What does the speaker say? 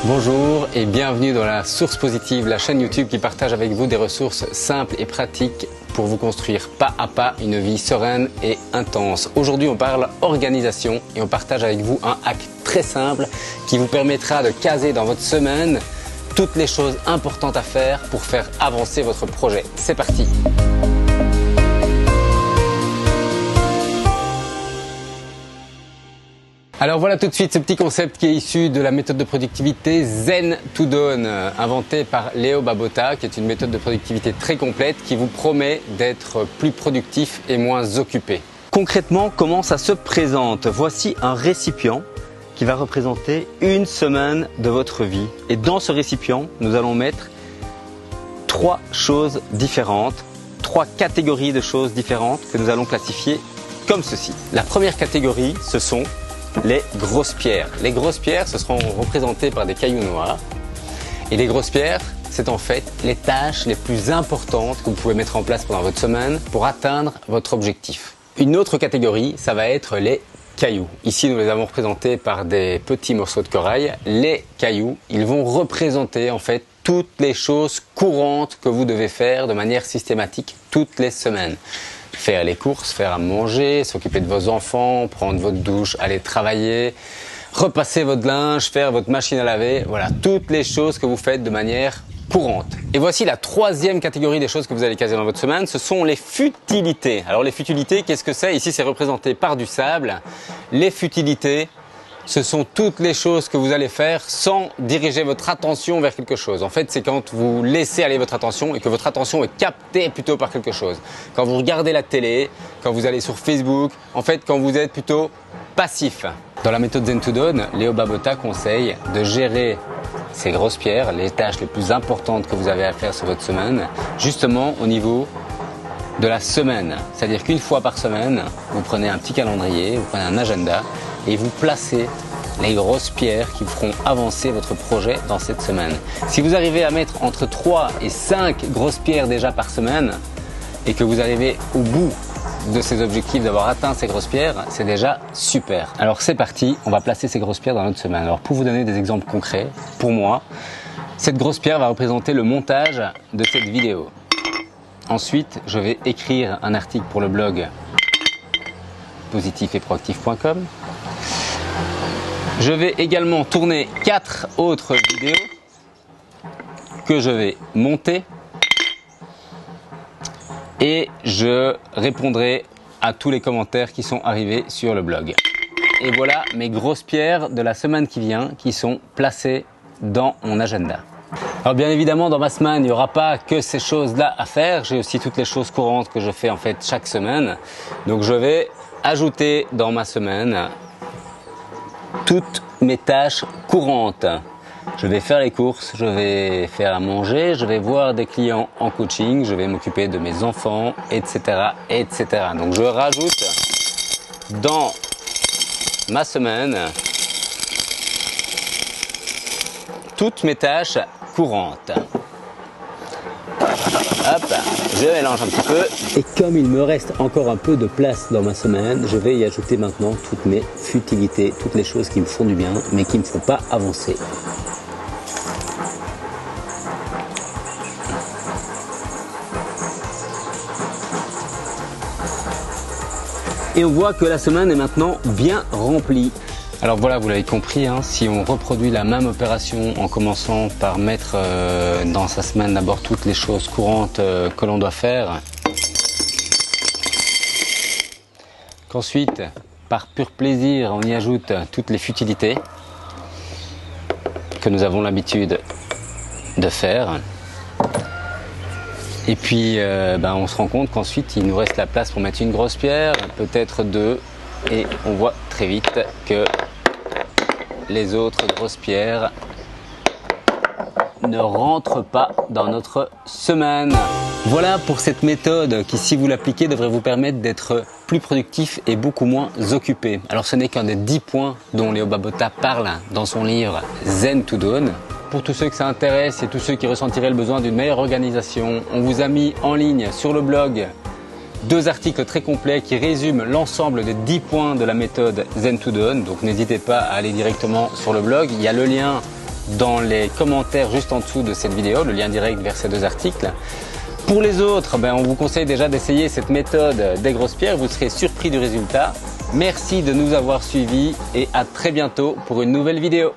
Bonjour et bienvenue dans la Source Positive, la chaîne YouTube qui partage avec vous des ressources simples et pratiques pour vous construire pas à pas une vie sereine et intense. Aujourd'hui, on parle organisation et on partage avec vous un hack très simple qui vous permettra de caser dans votre semaine toutes les choses importantes à faire pour faire avancer votre projet. C'est parti! Alors voilà tout de suite ce petit concept qui est issu de la méthode de productivité Zen to Dawn, inventée par Leo Babauta, qui est une méthode de productivité très complète qui vous promet d'être plus productif et moins occupé. Concrètement, comment ça se présente? Voici un récipient qui va représenter une semaine de votre vie. Et dans ce récipient, nous allons mettre trois choses différentes, trois catégories de choses différentes que nous allons classifier comme ceci. La première catégorie, ce sont les grosses pierres. Les grosses pierres, ce seront représentées par des cailloux noirs. Et les grosses pierres, c'est en fait les tâches les plus importantes que vous pouvez mettre en place pendant votre semaine pour atteindre votre objectif. Une autre catégorie, ça va être les cailloux. Ici, nous les avons représentés par des petits morceaux de corail. Les cailloux, ils vont représenter en fait toutes les choses courantes que vous devez faire de manière systématique toutes les semaines. Faire les courses, faire à manger, s'occuper de vos enfants, prendre votre douche, aller travailler, repasser votre linge, faire votre machine à laver. Voilà, toutes les choses que vous faites de manière courante. Et voici la troisième catégorie des choses que vous allez caser dans votre semaine, ce sont les futilités. Alors les futilités, qu'est-ce que c'est? Ici, c'est représenté par du sable. Les futilités, ce sont toutes les choses que vous allez faire sans diriger votre attention vers quelque chose. En fait, c'est quand vous laissez aller votre attention et que votre attention est captée plutôt par quelque chose. Quand vous regardez la télé, quand vous allez sur Facebook, en fait, quand vous êtes plutôt passif. Dans la méthode Zen to Dawn, Leo Babauta conseille de gérer ces grosses pierres, les tâches les plus importantes que vous avez à faire sur votre semaine, justement au niveau de la semaine. C'est-à-dire qu'une fois par semaine, vous prenez un petit calendrier, vous prenez un agenda et vous placez les grosses pierres qui vous feront avancer votre projet dans cette semaine. Si vous arrivez à mettre entre 3 et 5 grosses pierres déjà par semaine et que vous arrivez au bout de ces objectifs d'avoir atteint ces grosses pierres, c'est déjà super. Alors c'est parti, on va placer ces grosses pierres dans notre semaine. Alors pour vous donner des exemples concrets, pour moi, cette grosse pierre va représenter le montage de cette vidéo. Ensuite, je vais écrire un article pour le blog positifetproactif.com. Je vais également tourner 4 autres vidéos que je vais monter et je répondrai à tous les commentaires qui sont arrivés sur le blog. Et voilà mes grosses pierres de la semaine qui vient qui sont placées dans mon agenda. Alors bien évidemment, dans ma semaine, il n'y aura pas que ces choses-là à faire. J'ai aussi toutes les choses courantes que je fais en fait chaque semaine. Donc je vais ajouter dans ma semaine toutes mes tâches courantes. Je vais faire les courses, je vais faire à manger, je vais voir des clients en coaching, je vais m'occuper de mes enfants, etc., etc. Donc je rajoute dans ma semaine toutes mes tâches courantes. Hop, je mélange un petit peu. Et comme il me reste encore un peu de place dans ma semaine, je vais y ajouter maintenant toutes mes futilités, toutes les choses qui me font du bien, mais qui ne me font pas avancer. Et on voit que la semaine est maintenant bien remplie. Alors voilà, vous l'avez compris, hein, si on reproduit la même opération en commençant par mettre dans sa semaine d'abord toutes les choses courantes que l'on doit faire, qu'ensuite, par pur plaisir, on y ajoute toutes les futilités que nous avons l'habitude de faire, et puis on se rend compte qu'ensuite il nous reste la place pour mettre une grosse pierre, peut-être 2, et on voit très vite que les autres grosses pierres ne rentrent pas dans notre semaine. Voilà pour cette méthode qui, si vous l'appliquez, devrait vous permettre d'être plus productif et beaucoup moins occupé. Alors ce n'est qu'un des 10 points dont Leo Babauta parle dans son livre Zen to Dawn. Pour tous ceux que ça intéresse et tous ceux qui ressentiraient le besoin d'une meilleure organisation, on vous a mis en ligne sur le blog 2 articles très complets qui résument l'ensemble des 10 points de la méthode Zen to Dawn. Donc n'hésitez pas à aller directement sur le blog. Il y a le lien dans les commentaires juste en dessous de cette vidéo, le lien direct vers ces 2 articles. Pour les autres, on vous conseille déjà d'essayer cette méthode des grosses pierres, vous serez surpris du résultat. Merci de nous avoir suivis et à très bientôt pour une nouvelle vidéo.